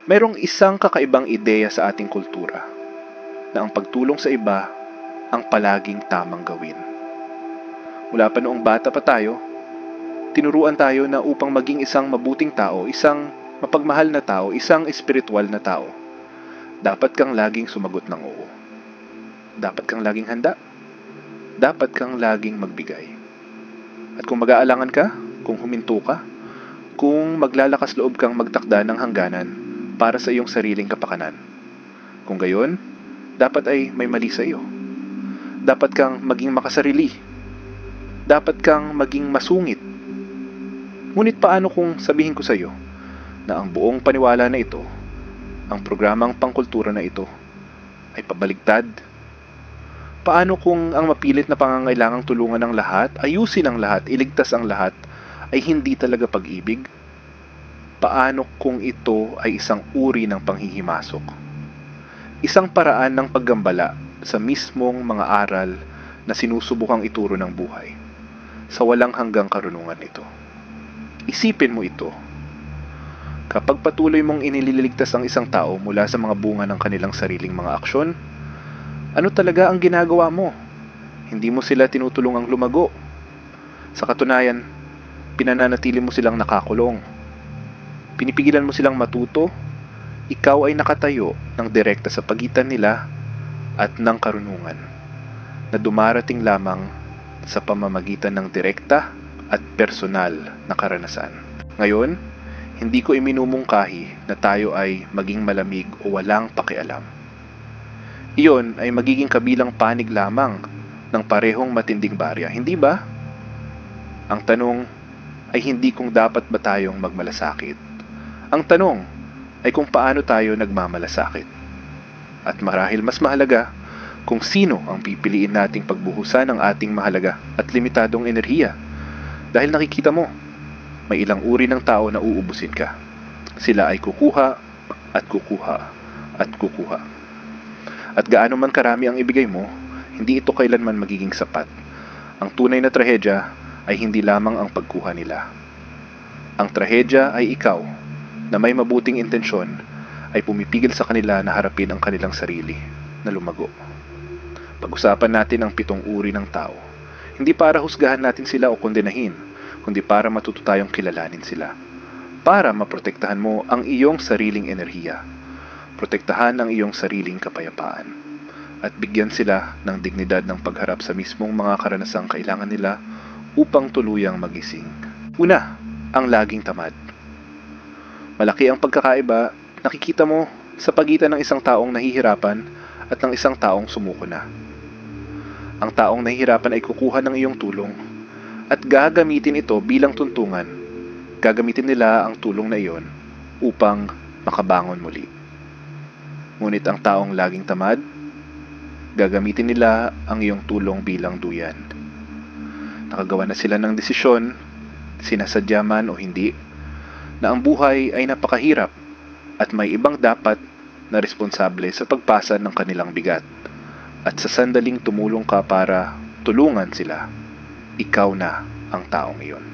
Mayroong isang kakaibang ideya sa ating kultura na ang pagtulong sa iba ang palaging tamang gawin. Mula pa noong bata pa tayo, tinuruan tayo na upang maging isang mabuting tao, isang mapagmahal na tao, isang espiritual na tao, dapat kang laging sumagot ng oo. Dapat kang laging handa. Dapat kang laging magbigay. At kung mag-aalangan ka, kung huminto ka, kung maglalakas loob kang magtakda ng hangganan para sa iyong sariling kapakanan, kung gayon, dapat ay may mali sa iyo. Dapat kang maging makasarili. Dapat kang maging masungit. Ngunit paano kung sabihin ko sa iyo na ang buong paniwala na ito, ang programang pangkultura na ito, ay pabaligtad? Paano kung ang mapilit na pangangailangang tulungan ng lahat, ayusin ang lahat, iligtas ang lahat, ay hindi talaga pag-ibig? Paano kung ito ay isang uri ng panghihimasok? Isang paraan ng paggambala sa mismong mga aral na sinusubukang ituro ng buhay, sa walang hanggang karunungan nito. Isipin mo ito. Kapag patuloy mong inililigtas ang isang tao mula sa mga bunga ng kanilang sariling mga aksyon, ano talaga ang ginagawa mo? Hindi mo sila tinutulungang lumago. Sa katunayan, pinananatili mo silang nakakulong. Pinipigilan mo silang matuto. Ikaw ay nakatayo ng direkta sa pagitan nila at ng karunungan na dumarating lamang sa pamamagitan ng direkta at personal na karanasan. Ngayon, hindi ko iminumungkahi na tayo ay maging malamig o walang pakialam. Iyon ay magiging kabilang panig lamang ng parehong matinding barya, hindi ba? Ang tanong ay hindi kung dapat ba tayong magmalasakit. Ang tanong ay kung paano tayo nagmamalasakit. At marahil mas mahalaga kung sino ang pipiliin nating pagbuhusan ng ating mahalaga at limitadong enerhiya. Dahil nakikita mo, may ilang uri ng tao na uubusin ka. Sila ay kukuha at kukuha at kukuha. At gaano man karami ang ibigay mo, hindi ito kailanman magiging sapat. Ang tunay na trahedya ay hindi lamang ang pagkuha nila. Ang trahedya ay ikaw na may mabuting intensyon ay pumipigil sa kanila na harapin ang kanilang sarili na lumago. Pag-usapan natin ang 7 uri ng tao. Hindi para husgahan natin sila o kondenahin, kundi para matuto tayong kilalanin sila. Para maprotektahan mo ang iyong sariling enerhiya. Protektahan ang iyong sariling kapayapaan. At bigyan sila ng dignidad ng pagharap sa mismong mga karanasang kailangan nila upang tuluyang magising. Una, ang laging tamad. Malaki ang pagkakaiba, nakikita mo sa pagitan ng isang taong nahihirapan at ng isang taong sumuko na. Ang taong nahihirapan ay kukuha ng iyong tulong at gagamitin ito bilang tuntungan. Gagamitin nila ang tulong na iyon upang makabangon muli. Ngunit ang taong laging tamad, gagamitin nila ang iyong tulong bilang duyan. Nakagawa na sila ng desisyon, sinasadya man o hindi, na ang buhay ay napakahirap at may ibang dapat na responsable sa pagpasa ng kanilang bigat. At sa sandaling tumulong ka para tulungan sila, ikaw na ang taong iyon.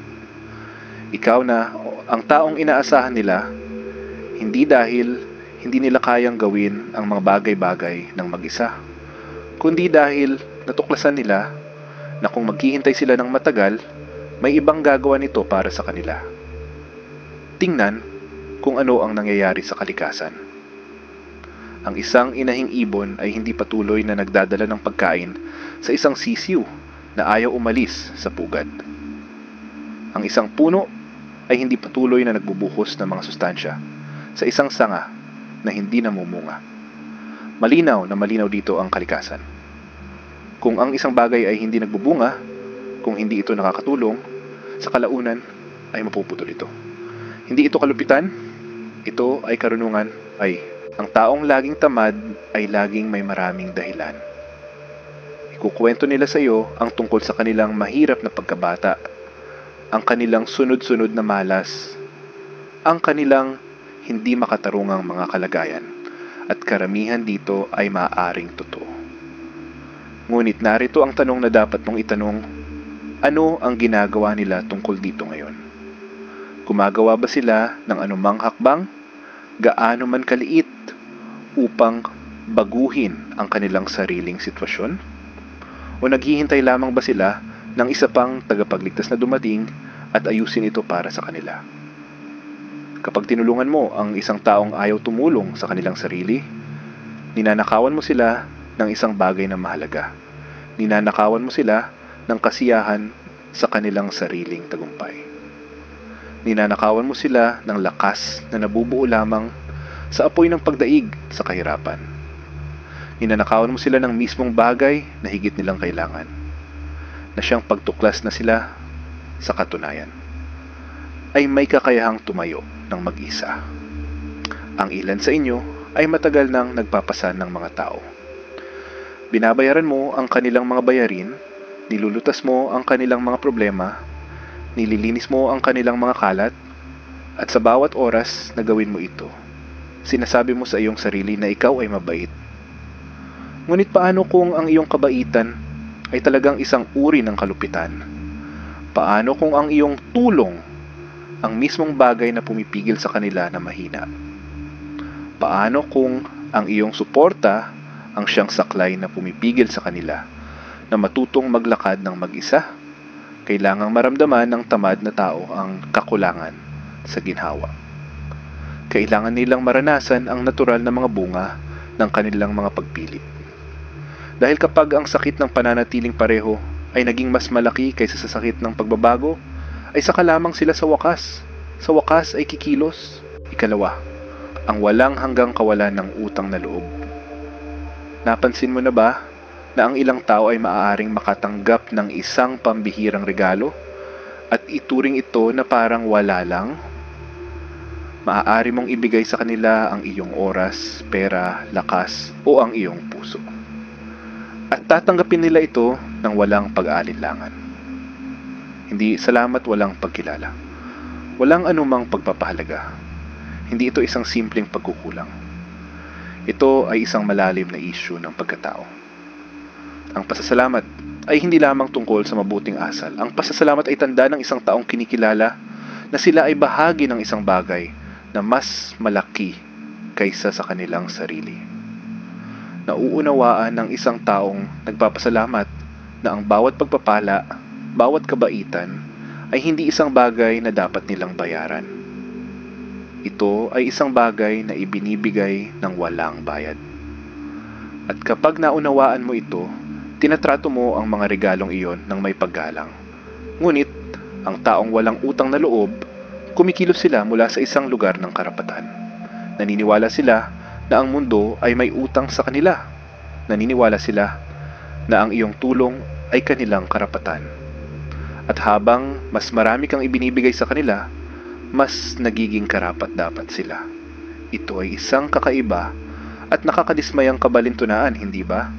Ikaw na ang taong inaasahan nila, hindi dahil hindi nila kayang gawin ang mga bagay-bagay ng mag-isa, kundi dahil natuklasan nila na kung maghihintay sila ng matagal, may ibang gagawa nito para sa kanila. Tingnan kung ano ang nangyayari sa kalikasan. Ang isang inahing ibon ay hindi patuloy na nagdadala ng pagkain sa isang sisiw na ayaw umalis sa pugad. Ang isang puno ay hindi patuloy na nagbubuhos ng mga sustansya sa isang sanga na hindi namumunga. Malinaw na malinaw dito ang kalikasan. Kung ang isang bagay ay hindi nagbubunga, kung hindi ito nakakatulong, sa kalaunan ay mapuputol ito. Hindi ito kalupitan, ito ay karunungan, ay ang taong laging tamad ay laging may maraming dahilan. Ikukwento nila sa iyo ang tungkol sa kanilang mahirap na pagkabata, ang kanilang sunod-sunod na malas, ang kanilang hindi makatarungang mga kalagayan, at karamihan dito ay maaaring totoo. Ngunit narito ang tanong na dapat mong itanong, ano ang ginagawa nila tungkol dito ngayon? Gumagawa ba sila ng anumang hakbang gaano man kaliit upang baguhin ang kanilang sariling sitwasyon? O naghihintay lamang ba sila ng isa pang tagapagligtas na dumating at ayusin ito para sa kanila? Kapag tinulungan mo ang isang taong ayaw tumulong sa kanilang sarili, ninanakawan mo sila ng isang bagay na mahalaga. Ninanakawan mo sila ng kasiyahan sa kanilang sariling tagumpay. Ninanakawan mo sila ng lakas na nabubuo lamang sa apoy ng pagdaig sa kahirapan. Ninanakawan mo sila ng mismong bagay na higit nilang kailangan, na siyang pagtuklas na sila sa katunayan ay may kakayahang tumayo ng mag-isa. Ang ilan sa inyo ay matagal nang nagpapasan ng mga tao. Binabayaran mo ang kanilang mga bayarin, nilulutas mo ang kanilang mga problema, nililinis mo ang kanilang mga kalat, at sa bawat oras na gawin mo ito, sinasabi mo sa iyong sarili na ikaw ay mabait. Ngunit paano kung ang iyong kabaitan ay talagang isang uri ng kalupitan? Paano kung ang iyong tulong ang mismong bagay na pumipigil sa kanila na mahina? Paano kung ang iyong suporta ang siyang saklay na pumipigil sa kanila na matutong maglakad ng mag-isa? Kailangang maramdaman ng tamad na tao ang kakulangan sa ginhawa. Kailangan nilang maranasan ang natural na mga bunga ng kanilang mga pagpili. Dahil kapag ang sakit ng pananatiling pareho ay naging mas malaki kaysa sa sakit ng pagbabago, ay saka lamang sila sa wakas. Sa wakas ay kikilos. Ikalawa, ang walang hanggang kawalan ng utang na loob. Napansin mo na ba na ang ilang tao ay maaaring makatanggap ng isang pambihirang regalo at ituring ito na parang wala lang? Maaari mong ibigay sa kanila ang iyong oras, pera, lakas o ang iyong puso. At tatanggapin nila ito ng walang pag-aalinlangan. Hindi salamat, walang pagkilala. Walang anumang pagpapahalaga. Hindi ito isang simpleng pagkukulang. Ito ay isang malalim na issue ng pagkatao. Ang pasasalamat ay hindi lamang tungkol sa mabuting asal. Ang pasasalamat ay tanda ng isang taong kinikilala na sila ay bahagi ng isang bagay na mas malaki kaysa sa kanilang sarili. Nauunawaan ng isang taong nagpapasalamat na ang bawat pagpapala, bawat kabaitan ay hindi isang bagay na dapat nilang bayaran. Ito ay isang bagay na ibinibigay ng walang bayad. At kapag naunawaan mo ito, tinatrato mo ang mga regalong iyon ng may paggalang. Ngunit, ang taong walang utang na loob, kumikilos sila mula sa isang lugar ng karapatan. Naniniwala sila na ang mundo ay may utang sa kanila. Naniniwala sila na ang iyong tulong ay kanilang karapatan. At habang mas marami kang ibinibigay sa kanila, mas nagiging karapat-dapat sila. Ito ay isang kakaiba at nakakadismayang kabalintunaan, hindi ba?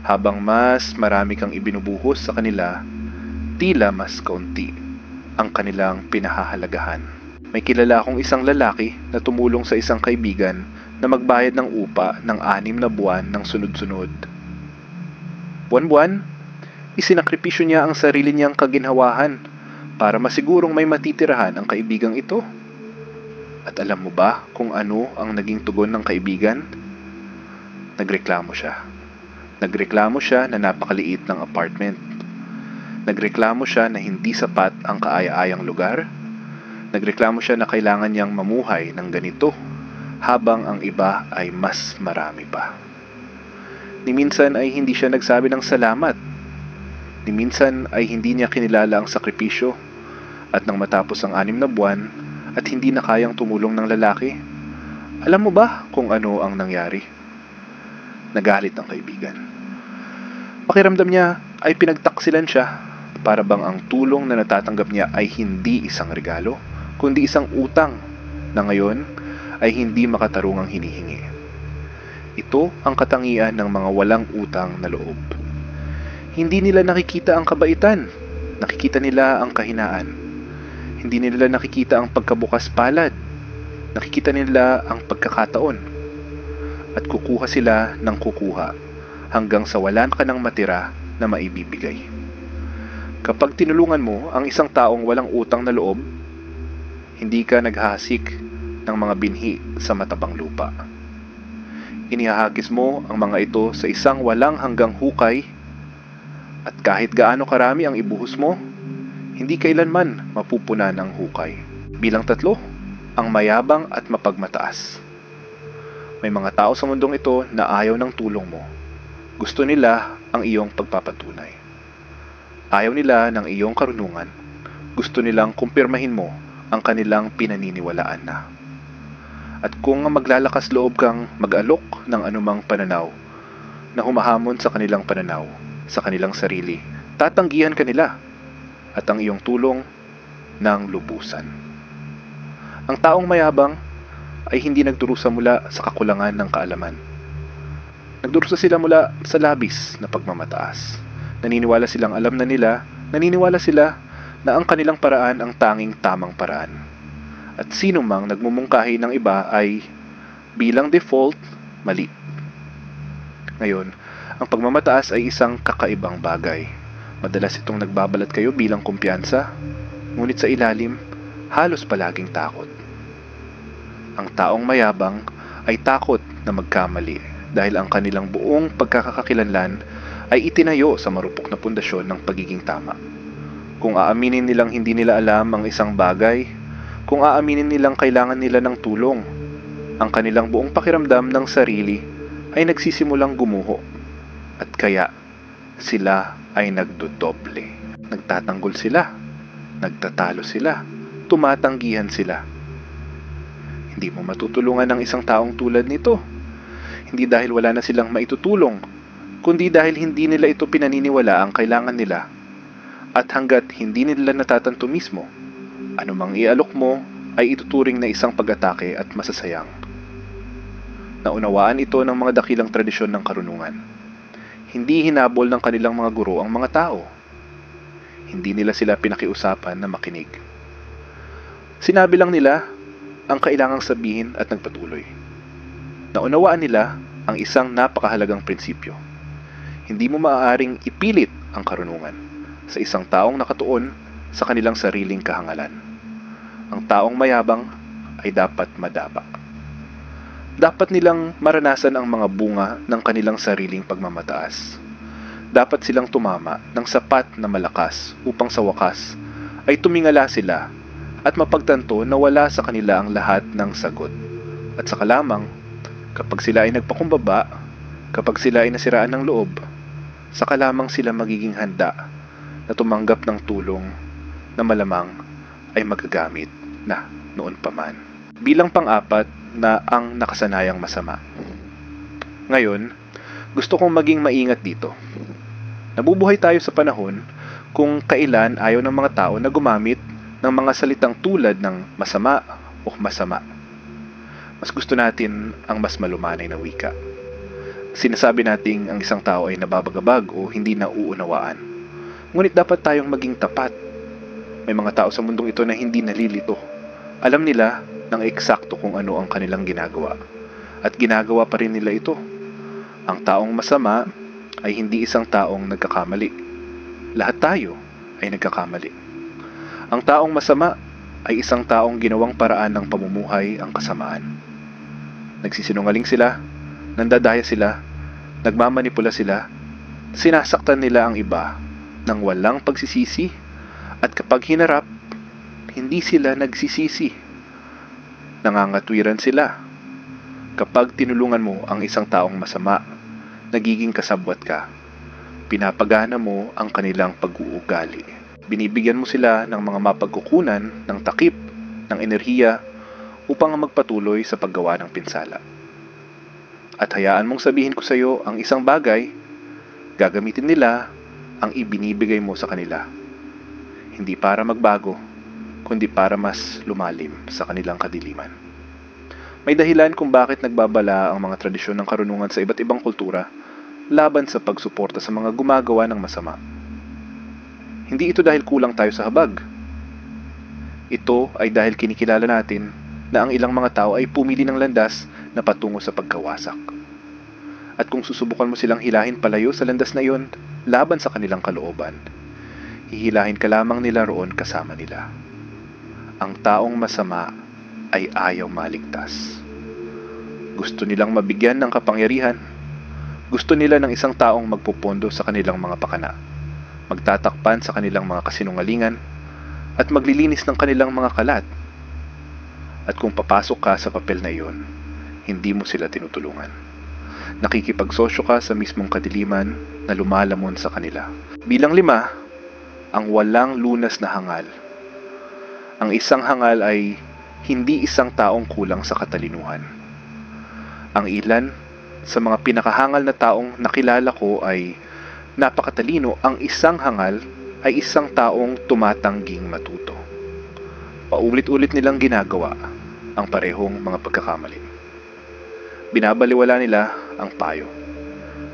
Habang mas marami kang ibinubuhos sa kanila, tila mas kaunti ang kanilang pinahahalagahan. May kilala akong isang lalaki na tumulong sa isang kaibigan na magbayad ng upa ng 6 na buwan ng sunod-sunod. Buwan-buwan, isinakripisyo niya ang sarili niyang kaginhawahan para masigurong may matitirahan ang kaibigang ito. At alam mo ba kung ano ang naging tugon ng kaibigan? Nagreklamo siya. Nagreklamo siya na napakaliit ng apartment. Nagreklamo siya na hindi sapat ang kaaya-ayang lugar. Nagreklamo siya na kailangan niyang mamuhay ng ganito habang ang iba ay mas marami pa. Ni minsan ay hindi siya nagsabi ng salamat. Ni minsan ay hindi niya kinilala ang sakripisyo. At nang matapos ang 6 na buwan at hindi na kayang tumulong ng lalaki, alam mo ba kung ano ang nangyari? Nagalit ang kaibigan. Pakiramdam niya ay pinagtaksilan siya para bang ang tulong na natatanggap niya ay hindi isang regalo, kundi isang utang na ngayon ay hindi makatarungang hinihingi. Ito ang katangian ng mga walang utang na loob. Hindi nila nakikita ang kabaitan, nakikita nila ang kahinaan. Hindi nila nakikita ang pagkabukas palad, nakikita nila ang pagkakataon. At kukuha sila ng kukuha hanggang sa wala ka ng matira na maibibigay. Kapag tinulungan mo ang isang taong walang utang na loob, hindi ka naghahasik ng mga binhi sa matabang lupa. Inihahagis mo ang mga ito sa isang walang hanggang hukay, at kahit gaano karami ang ibuhos mo, hindi kailanman mapupunan ang hukay. Bilang 3, ang mayabang at mapagmataas. May mga tao sa mundong ito na ayaw ng tulong mo. Gusto nila ang iyong pagpapatunay. Ayaw nila ng iyong karunungan. Gusto nilang kumpirmahin mo ang kanilang pinaniniwalaan na. At kung maglalakas loob kang mag-alok ng anumang pananaw na humahamon sa kanilang pananaw, sa kanilang sarili, tatanggihan ka nila at ang iyong tulong ng lubusan. Ang taong mayabang ay hindi nagdurusa mula sa kakulangan ng kaalaman. Nagdurusa sila mula sa labis na pagmamataas. Naniniwala silang alam na nila, naniniwala sila na ang kanilang paraan ang tanging tamang paraan. At sino mang nagmumungkahi ng iba ay bilang default, mali. Ngayon, ang pagmamataas ay isang kakaibang bagay. Madalas itong nagbabalat kayo bilang kumpiyansa, ngunit sa ilalim, halos palaging takot. Ang taong mayabang ay takot na magkamali dahil ang kanilang buong pagkakakilanlan ay itinayo sa marupok na pundasyon ng pagiging tama. Kung aaminin nilang hindi nila alam ang isang bagay, kung aaminin nilang kailangan nila ng tulong, ang kanilang buong pakiramdam ng sarili ay nagsisimulang gumuho. At kaya, sila ay nagdodoble. Nagtatanggol sila, nagtatalo sila, tumatanggihan sila. Hindi mo matutulungan ang isang taong tulad nito. Hindi dahil wala na silang maitutulong, kundi dahil hindi nila ito pinaniniwala ang kailangan nila. At hanggat hindi nila natatanto mismo, anumang ialok mo ay ituturing na isang pag-atake at masasayang. Naunawaan ito ng mga dakilang tradisyon ng karunungan. Hindi hinabol ng kanilang mga guro ang mga tao. Hindi nila sila pinakiusapan na makinig. Sinabi lang nila ang kailangang sabihin at nagpatuloy. Naunawaan nila ang isang napakahalagang prinsipyo. Hindi mo maaaring ipilit ang karunungan sa isang taong nakatuon sa kanilang sariling kahangalan. Ang taong mayabang ay dapat madapa. Dapat nilang maranasan ang mga bunga ng kanilang sariling pagmamataas. Dapat silang tumama ng sapat na malakas upang sa wakas ay tumingala sila at mapagtanto na wala sa kanila ang lahat ng sagot. At saka lamang, kapag sila ay nagpakumbaba, kapag sila ay nasiraan ng loob, saka lamang sila magiging handa na tumanggap ng tulong na malamang ay magagamit na noon pa man. Bilang pang-4 na ang nakasanayang masama. Ngayon, gusto kong maging maingat dito. Nabubuhay tayo sa panahon kung kailan ayaw ng mga tao na gumamit ng mga salitang tulad ng masama o masama. Mas gusto natin ang mas malumanay na wika. Sinasabi nating ang isang tao ay nababagabag o hindi nauunawaan. Ngunit dapat tayong maging tapat. May mga tao sa mundong ito na hindi nalilito. Alam nila ng eksakto kung ano ang kanilang ginagawa. At ginagawa pa rin nila ito. Ang taong masama ay hindi isang taong nagkakamali. Lahat tayo ay nagkakamali. Ang taong masama ay isang taong ginawang paraan ng pamumuhay ang kasamaan. Nagsisinungaling sila, nandadaya sila, nagmamanipula sila, sinasaktan nila ang iba nang walang pagsisisi, at kapag hinarap, hindi sila nagsisisi. Nangangatwiran sila. Kapag tinulungan mo ang isang taong masama, nagiging kasabwat ka. Pinapagana mo ang kanilang pag-uugali. Binibigyan mo sila ng mga mapagkukunan, ng takip, ng enerhiya upang magpatuloy sa paggawa ng pinsala. At hayaan mong sabihin ko sa iyo ang isang bagay, gagamitin nila ang ibinibigay mo sa kanila. Hindi para magbago, kundi para mas lumalim sa kanilang kadiliman. May dahilan kung bakit nagbabala ang mga tradisyon ng karunungan sa iba't ibang kultura laban sa pagsuporta sa mga gumagawa ng masama. Hindi ito dahil kulang tayo sa habag. Ito ay dahil kinikilala natin na ang ilang mga tao ay pumili ng landas na patungo sa pagkawasak. At kung susubukan mo silang hilahin palayo sa landas na iyon laban sa kanilang kalooban, hihilahin ka lamang nila roon kasama nila. Ang taong masama ay ayaw maligtas. Gusto nilang mabigyan ng kapangyarihan. Gusto nila ng isang taong magpupondo sa kanilang mga pakana, magtatakpan sa kanilang mga kasinungalingan, at maglilinis ng kanilang mga kalat. At kung papasok ka sa papel na iyon, hindi mo sila tinutulungan. Nakikipagsosyo ka sa mismong kadiliman na lumalamon sa kanila. Bilang 5, ang walang lunas na hangal. Ang isang hangal ay hindi isang taong kulang sa katalinuhan. Ang ilan sa mga pinakahangal na taong nakilala ko ay napakatalino. Ang isang hangal ay isang taong tumatangging matuto. Paulit-ulit nilang ginagawa ang parehong mga pagkakamali. Binabaliwala nila ang payo.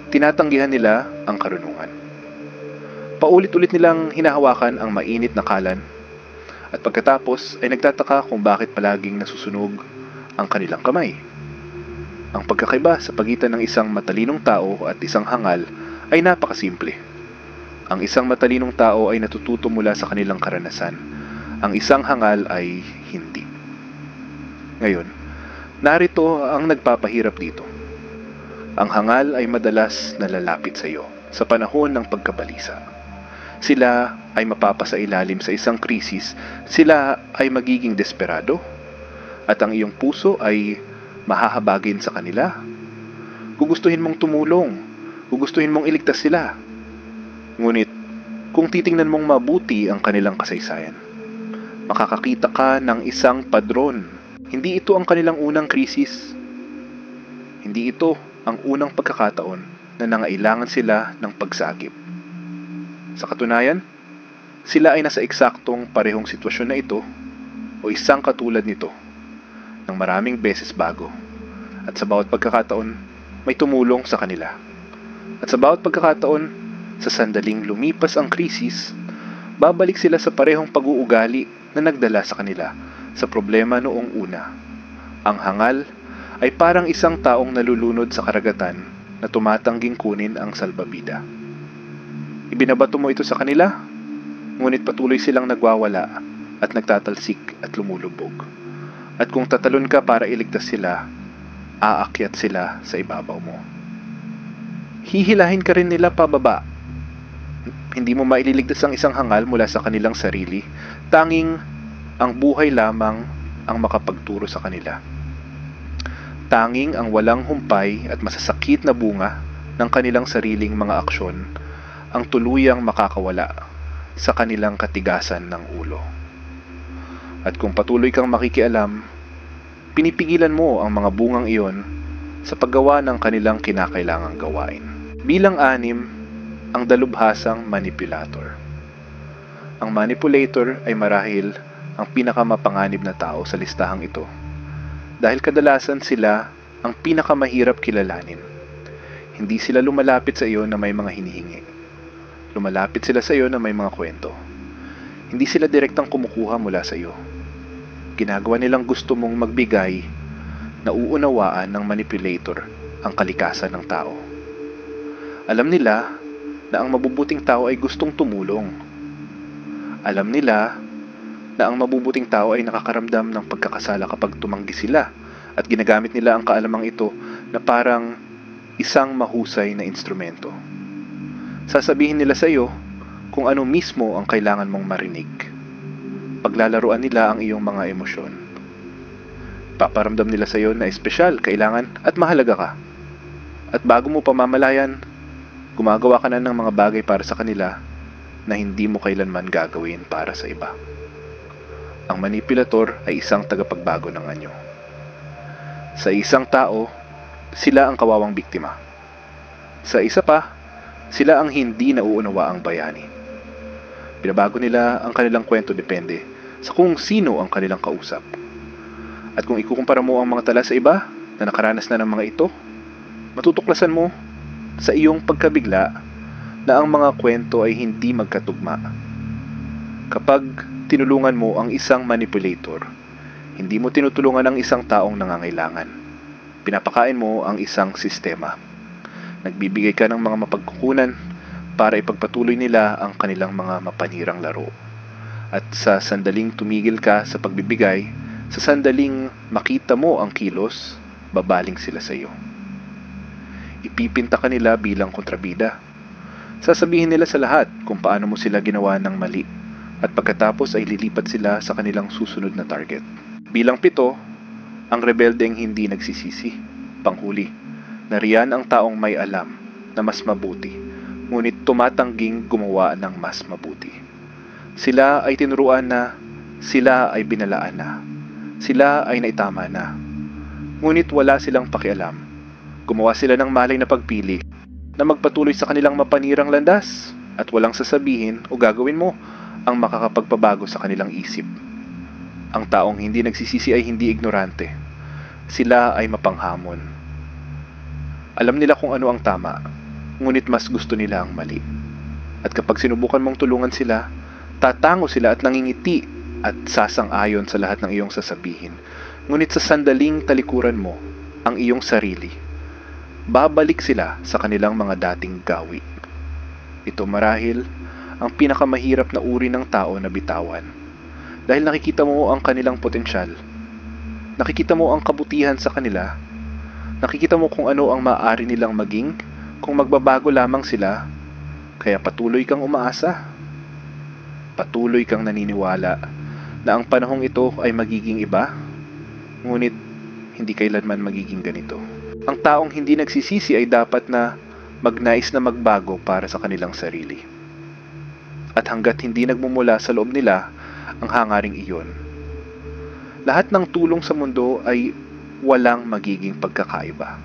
Tinatanggihan nila ang karunungan. Paulit-ulit nilang hinahawakan ang mainit na kalan, at pagkatapos ay nagtataka kung bakit palaging nasusunog ang kanilang kamay. Ang pagkakaiba sa pagitan ng isang matalinong tao at isang hangal ay napakasimple. Ang isang matalinong tao ay natututo mula sa kanilang karanasan. Ang isang hangal ay hindi. Ngayon, narito ang nagpapahirap dito. Ang hangal ay madalas nalalapit sa iyo sa panahon ng pagkabalisa. Sila ay mapapasailalim sa isang krisis. Sila ay magiging desperado. At ang iyong puso ay mahahabagin sa kanila. Gugustuhin mong tumulong. Gugustuhin mong iligtas sila. Ngunit, kung titingnan mong mabuti ang kanilang kasaysayan, makakakita ka ng isang padron. Hindi ito ang kanilang unang krisis. Hindi ito ang unang pagkakataon na nangailangan sila ng pagsagip. Sa katunayan, sila ay nasa eksaktong parehong sitwasyon na ito o isang katulad nito ng maraming beses bago, at sa bawat pagkakataon may tumulong sa kanila. At sa bawat pagkakataon, sa sandaling lumipas ang krisis, babalik sila sa parehong pag-uugali na nagdala sa kanila sa problema noong una. Ang hangal ay parang isang taong nalulunod sa karagatan na tumatangging kunin ang salbabida. Ibinabato mo ito sa kanila, ngunit patuloy silang nagwawala at nagtatalsik at lumulubog. At kung tatalon ka para iligtas sila, aakyat sila sa ibabaw mo. Hihilahin ka rin nila pababa. Hindi mo maililigtas ang isang hangal mula sa kanilang sarili. Tanging ang buhay lamang ang makapagturo sa kanila. Tanging ang walang humpay at masasakit na bunga ng kanilang sariling mga aksyon ang tuluyang makakawala sa kanilang katigasan ng ulo. At kung patuloy kang makikialam, pinipigilan mo ang mga bungang iyon sa paggawa ng kanilang kinakailangang gawain. Bilang 6, ang dalubhasang manipulator. Ang manipulator ay marahil ang pinakamapanganib na tao sa listahang ito, dahil kadalasan sila ang pinakamahirap kilalanin. Hindi sila lumalapit sa iyo na may mga hinihingi. Lumalapit sila sa iyo na may mga kwento. Hindi sila direktang kumukuha mula sa iyo. Ginagawa nilang gusto mong magbigay. Nauunawaan ng manipulator ang kalikasan ng tao. Alam nila na ang mabubuting tao ay gustong tumulong. Alam nila na ang mabubuting tao ay nakakaramdam ng pagkakasala kapag tumanggi sila, at ginagamit nila ang kaalamang ito na parang isang mahusay na instrumento. Sasabihin nila sa iyo kung ano mismo ang kailangan mong marinig. Paglalaruan nila ang iyong mga emosyon. Paparamdam nila sa iyo na espesyal, kailangan at mahalaga ka. At bago mo pamamalayan, gumagawa ka na ng mga bagay para sa kanila na hindi mo kailanman gagawin para sa iba. Ang manipulator ay isang tagapagbago ng anyo. Sa isang tao, sila ang kawawang biktima. Sa isa pa, sila ang hindi nauunawa ang bayani. Binabago nila ang kanilang kwento depende sa kung sino ang kanilang kausap. At kung ikukumpara mo ang mga tala sa iba na nakaranas na ng mga ito, matutuklasan mo sa iyong pagkabigla na ang mga kwento ay hindi magkatugma. Kapag tinulungan mo ang isang manipulator, hindi mo tinutulungan ang isang taong nangangailangan. Pinapakain mo ang isang sistema. Nagbibigay ka ng mga mapagkukunan para ipagpatuloy nila ang kanilang mga mapanirang laro. At sa sandaling tumigil ka sa pagbibigay, Sa sandaling makita mo ang kilos, babaling sila sa iyo. Ipipinta ka nila bilang kontrabida. Sasabihin nila sa lahat kung paano mo sila ginawa ng mali at pagkatapos ay lilipat sila sa kanilang susunod na target. Bilang 7, ang rebeldeng hindi nagsisisi. Panghuli, nariyan ang taong may alam na mas mabuti, ngunit tumatangging gumawa ng mas mabuti. Sila ay tinuruan na, sila ay binalaan na, sila ay naitama na. Ngunit wala silang pakialam. Gumawa sila ng malay na pagpili na magpatuloy sa kanilang mapanirang landas at walang sasabihin o gagawin mo ang makakapagpabago sa kanilang isip. Ang taong hindi nagsisisi ay hindi ignorante. Sila ay mapanghamon. Alam nila kung ano ang tama, ngunit mas gusto nila ang mali. At kapag sinubukan mong tulungan sila, tatango sila at nangingiti at sasang-ayon sa lahat ng iyong sasabihin. Ngunit sa sandaling talikuran mo ang iyong sarili, babalik sila sa kanilang mga dating gawi. Ito marahil ang pinakamahirap na uri ng tao na bitawan. Dahil nakikita mo ang kanilang potensyal. Nakikita mo ang kabutihan sa kanila. Nakikita mo kung ano ang maaari nilang maging kung magbabago lamang sila. Kaya patuloy kang umaasa. Patuloy kang naniniwala na ang panahong ito ay magiging iba. Ngunit hindi kailanman magiging ganito. Ang taong hindi nagsisisi ay dapat na magnais na magbago para sa kanilang sarili. At hanggat hindi nagmumula sa loob nila ang hangaring iyon, lahat ng tulong sa mundo ay walang magiging pagkakaiba.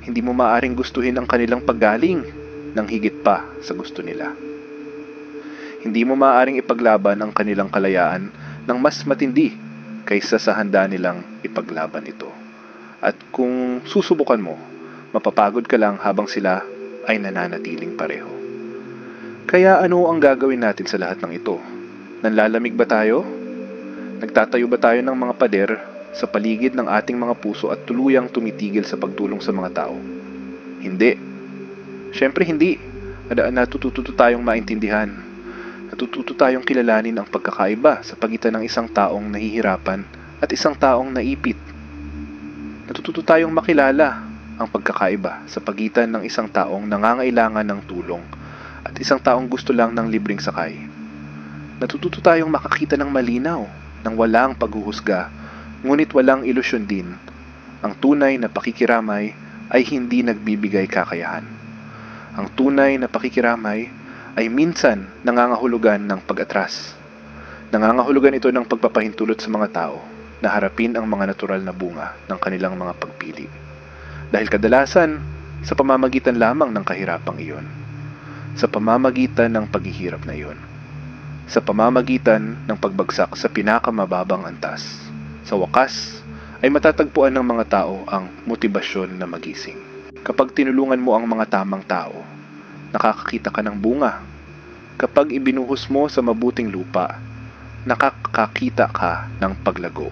Hindi mo maaring gustuhin ang kanilang paggaling ng higit pa sa gusto nila. Hindi mo maaaring ipaglaban ang kanilang kalayaan ng mas matindi kaysa sa handa nilang ipaglaban ito. At kung susubukan mo, mapapagod ka lang habang sila ay nananatiling pareho. Kaya ano ang gagawin natin sa lahat ng ito? Nanlalamig ba tayo? Nagtatayo ba tayo ng mga pader sa paligid ng ating mga puso at tuluyang tumitigil sa pagtulong sa mga tao? Hindi. Siyempre hindi. Natututo tayong maintindihan. Natututo tayong kilalanin ang pagkakaiba sa pagitan ng isang taong nahihirapan at isang taong naipit. Natututo tayong makilala ang pagkakaiba sa pagitan ng isang taong nangangailangan ng tulong at isang taong gusto lang ng libreng sakay. Natututo tayong makakita ng malinaw, ng walang paghuhusga, ngunit walang ilusyon din. Ang tunay na pakikiramay ay hindi nagbibigay kakayahan. Ang tunay na pakikiramay ay minsan nangangahulugan ng pag-atras. Nangangahulugan ito ng pagpapahintulot sa mga tao na harapin ang mga natural na bunga ng kanilang mga pagpili. Dahil kadalasan, sa pamamagitan lamang ng kahirapang iyon. Sa pamamagitan ng paghihirap na iyon. Sa pamamagitan ng pagbagsak sa pinakamababang antas. Sa wakas, ay matatagpuan ng mga tao ang motibasyon na magising. Kapag tinulungan mo ang mga tamang tao, nakakakita ka ng bunga. Kapag ibinuhos mo sa mabuting lupa, nakakakita ka ng paglago.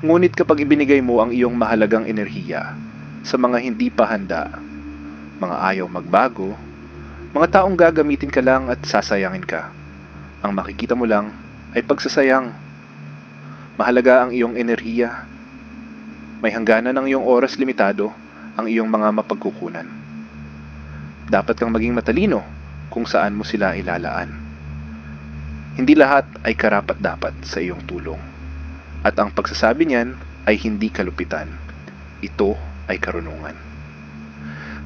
Ngunit kapag ibinigay mo ang iyong mahalagang enerhiya sa mga hindi pa handa, mga ayaw magbago, mga taong gagamitin ka lang at sasayangin ka, ang makikita mo lang ay pagsasayang. Mahalaga ang iyong enerhiya. May hangganan ang iyong oras limitado, ang iyong mga mapagkukunan. Dapat kang maging matalino kung saan mo sila ilalaan. Hindi lahat ay karapat-dapat sa iyong tulong. At ang pagsasabi niyan ay hindi kalupitan. Ito ay karunungan.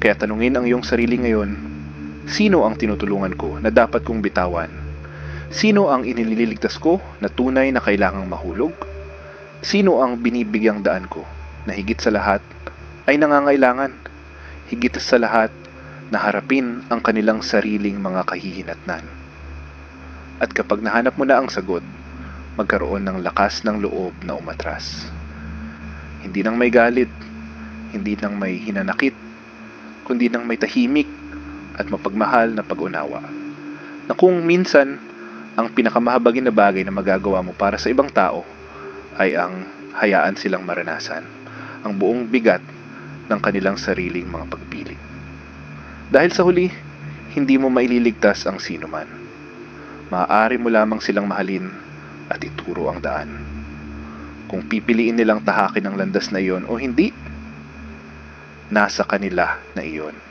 Kaya tanungin ang iyong sarili ngayon, sino ang tinutulungan ko na dapat kong bitawan? Sino ang inililigtas ko na tunay na kailangang mahulog? Sino ang binibigyang daan ko na higit sa lahat ay nangangailangan? Higit sa lahat na harapin ang kanilang sariling mga kahihinatnan. At kapag nahanap mo na ang sagot, magkaroon ng lakas ng loob na umatras. Hindi nang may galit, hindi nang may hinanakit, kundi nang may tahimik at mapagmahal na pag-unawa. Na kung minsan, ang pinakamahabagin na bagay na magagawa mo para sa ibang tao ay ang hayaan silang maranasan ang buong bigat ng kanilang sariling mga pagpili. Dahil sa huli, hindi mo maililigtas ang sinuman. Maaari mo lamang silang mahalin at ituro ang daan. Kung pipiliin nilang tahakin ang landas na iyon o hindi, nasa kanila na iyon.